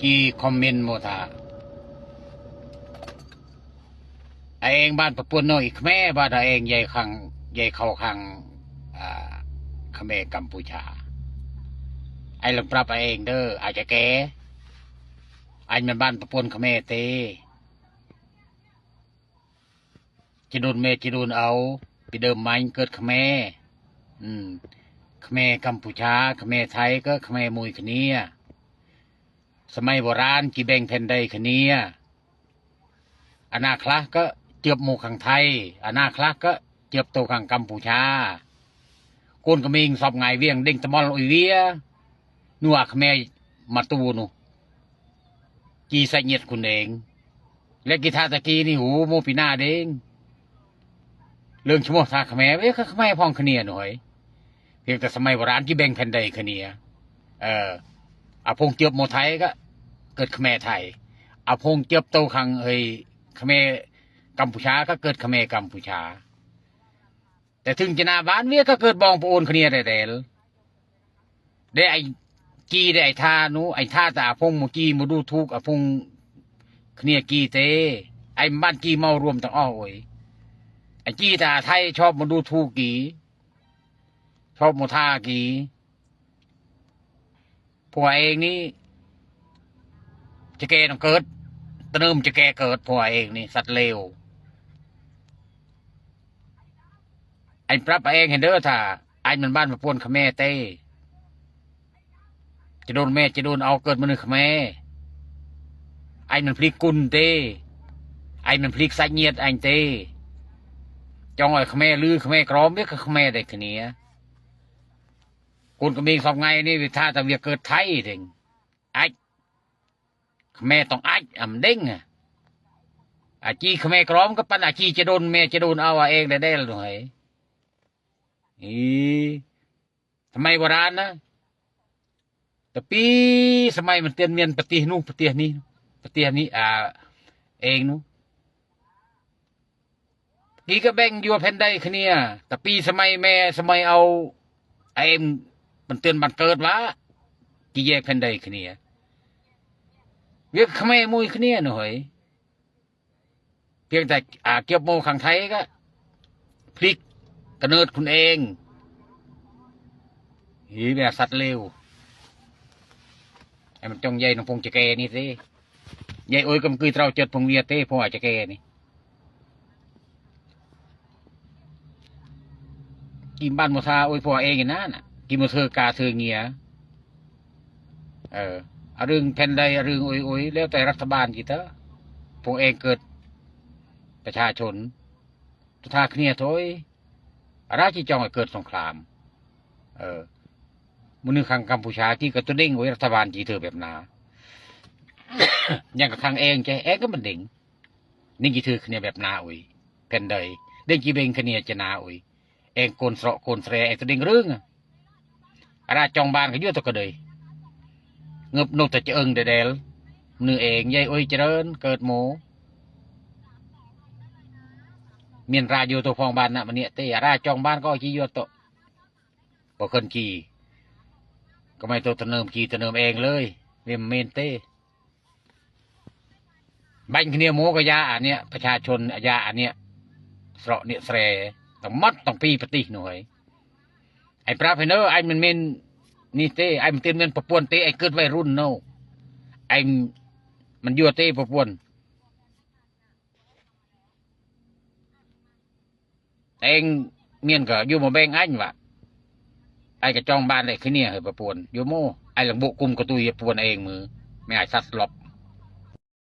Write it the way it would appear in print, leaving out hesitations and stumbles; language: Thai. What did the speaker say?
กี่คอมเมนต์โมธาไอเองบ้านประปุ่นน้อยแม่บ้านเองใหญ่ขังใหญ่เข้าขังเขมรกัมพูชาไอลำปรับเองเด้ออาจจะแก่ไอมันบ้านประปุ่นเขมรเตจะโดนเมจะโดนเอาไปเดิมมันเกิดเขมรเขมรกัมพูชาเขมรไทยก็เขมรมวยขเนียสมัยโบราณกีแบงแผ่นใดขเนียอนาคลาก็เจือบหมู่ขังไทยอนาคลาก็เจือบตัวขังกัมพูชาโกนกระมิงสอบไงเวียงเด้งตะมอลอุยเวียนัวเขมรมาตูนูกีใส่เงียดคุณเองและกีทาตะกีนี่หูโมปีนาเด้งเรื่องชั่วโมงทาเขมรเขมรพองขเนียหน่อยเพียงแต่สมัยโบราณกีแบงแผ่นใดขเนียอาพงเจือบโมไทยก็เกิดเขมรไทยอาพงเจือบโตขังเขมรกัมพูชาก็เกิดเขมรกัมพูชาแต่ถึงจะนาบ้านเวียก็เกิดบองปโอนขเนียได้ไอ้กีได้ไอ้ท่านูไอ้ท่าแต่อาพงโมกีมาดูทุกอาพงขเนียกีเตไอ้บ้านกีเมารวมตั้งอ้อยไอ้กีแต่ไทยชอบมาดูทุกกีชอบโมท่ากีพวกเองนี่จะแกต้องเกิดตะเนิมจะแกเกิดพวกเองนี่สัตว์เลวไอ้ปรับเองเห็นเด้อถ้าไอ้มันบ้านมาปวนขแม่เต้จะโดนแม่จะโดนเอาเกิดมาหนึ่งขแม่ไอ้มันพลิกกุนเต้ไอ้มันพลิกสายเงียดไอ้เต้จองไอ้ขแม่ลือขแม่กรอมเนี่ยก็ขแม่ได้ขเนี้ยคนก็มีสองไงนี่วิธาแต่เวียเกิดไทยถึงไอ้แม่ต้องไอ้เด้งอาจีแม่กรอมก็ปันอาจีจะโดนแม่จะโดนเอาเองได้หน่อยทำไมโบราณนะแต่ปีสมัยมันเตียนเมียนปฏินู่ปฏินี้ปฏินี้เองนู้กี่ก็แบ่งอยู่แผ่นใดคะเนี่ยแต่ปีสมัยแม่สมัยเอาเอ็มมันเตือนมันเกิดวะกี่แยกแผ่นใดคะเนี่ยเวียกขแม่มวยคะเนี่ยหน่อยเพียงแต่เกี่ยวโมขังไทยก็พลิกกระเนิดคุณเองแบบสัตว์เลวไอ้มันจ้องใหญ่น้องพงจะแกนี่สิใหญ่โอ้ยก็มันคือเราเจอพงเวียเต้พงอาจจะแกนี่กินบ้านโมซาโอ้ยพอเองนะน่ะกินโมเธอกาเธอเงียเรื่องแผ่นใดเรื่องโอ้ยแล้วแต่รัฐบาลกี่เถอะพงเองเกิดประชาชนทุทาเคลียร์ถอยราชจองเกิดสงครามมุนึงขังกัมพูชาที่กระตุ้นเด้งไว้รัฐบาลจีเธอแบบนาอย่างกับขังเองใจเองก็มันเด้งนี่จีเธอเคลียร์แบบนาอุ้ยแผ่นใดเด้งจีเบงเคลียร์จะนาอุ้ยเองโกนสระโกนเสรเองตัวเด้งเรื่องราชจองบ้านก็เยอะตัวก็เลยเงบนกแต่จะเอิงเดลเนื้อเองยัยอุ้ยเจริญเกิดโมเมียนราโยตัวฟองบ้านน่ะมันเนี่ยเตะราจองบ้านก็จีโยโตพอคนจีก็ไม่ตัวตะเนิมจีตะเนิมเองเลยเมียนเมนเต้บังเนียโมก็ยาอันเนี้ยประชาชนยาอันเนี้ยสระเนี่ยเสรต้องมัดต้องปีปฏิหน่อยไอ้ปราบเห็นเนอไอ้มันเมนนี่เต้ไอ้มันเต้นเมนประปวนเต้ไอ้เกิดวัยรุ่นเนาะไอ้มันยัวเต้ประปวนเองเมียนก็อยู่มาแบ่งอันวะไอ้กระจองบ้านเลยคือเนี่ยเหรอประปวนอยู่โม่ไอ้หลังโบกุมกระตุยประปวนเองมือไม่ไอ้สัตว์หลบ